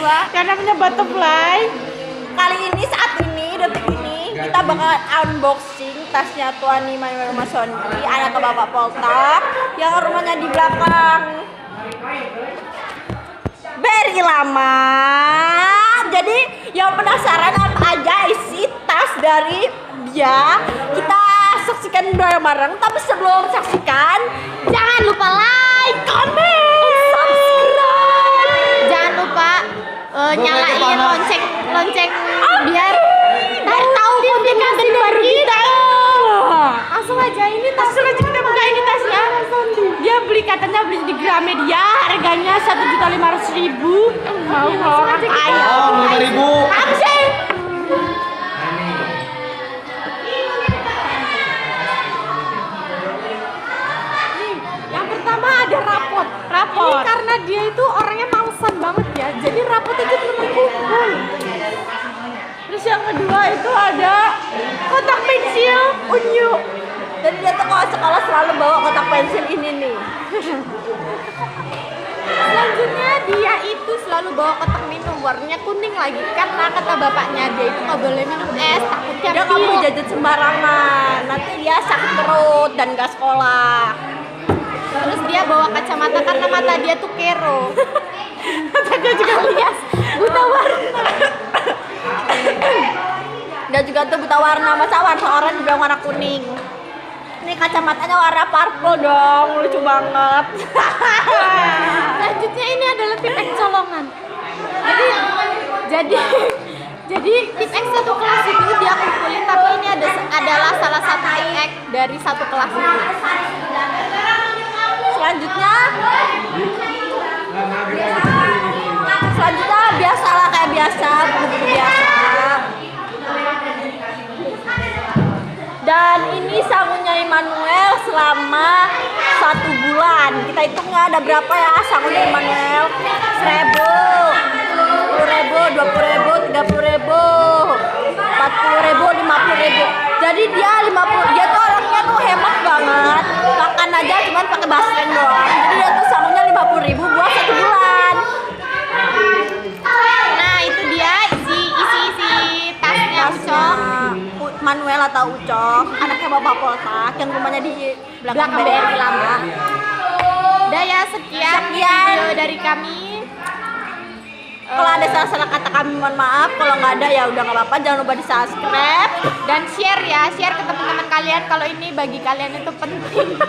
kedua yang namanya butterfly. kali ini saat ini detik ini kita bakal unboxing tasnya Tuani Manuel Masondi, anak ke Bapak Poltak yang rumahnya di belakang Beri Lama. Jadi yang penasaran apa aja isi tas dari dia, kita saksikan bareng-bareng. Tapi sebelum saksikan, jangan lupa like, comment, subscribe. Jangan lupa nyalain lonceng biar tahu konten-konten baru kita. Langsung aja kita buka ini tasnya. Dia katanya beli di Gramedia, harganya 1.500.000. Mau orang kaya. 5.000. Apa sih? Yang pertama ada rapot. Ini karena dia itu orangnya malesan banget ya. Jadi rapot itu belum dikumpul. Terus yang kedua itu ada kotak pensil unyu. Dan dia tuh kalau sekolah selalu bawa kotak pensil ini nih. Selanjutnya dia itu selalu bawa kotak minum warnanya kuning lagi karena kata bapaknya dia itu nggak boleh minum es takutnya Dia nggak boleh jajan sembarangan, nanti dia sakit perut dan gak sekolah. Terus dia bawa kacamata karena mata dia tuh kero. Dia juga Alias buta warna. Dia juga tuh buta warna, masa warna oranye bilang warna kuning. Ini kacamatanya warna purple dong, lucu banget. Selanjutnya ini adalah tip X colongan. Jadi tip X satu kelas itu dia kumpulin, tapi ini adalah salah satu tip X dari satu kelas itu. Selanjutnya biasalah kayak biasa, buku biasa. Dan ini sangunya Immanuel selama 1 bulan. Kita hitungnya ada berapa ya sangunya Immanuel? 1.000, 10.000, 20.000, 30.000, 40.000, 50.000. Jadi dia tuh orangnya tuh hemat banget. Makan aja cuman pakai basreng doang. Jadi dia tuh sangunya 50.000 buat 1 bulan. Nah itu dia isi tasnya Ucok. Manuel atau Ucok, anaknya Bapak Poltak yang rumahnya di belakang Beri BRI Lama. Udah ya sekian video dari kami. Kalau ada salah-salah kata kami mohon maaf, kalau nggak ada ya udah nggak apa-apa, jangan lupa di subscribe Dan share ke teman-teman kalian kalau ini bagi kalian itu penting.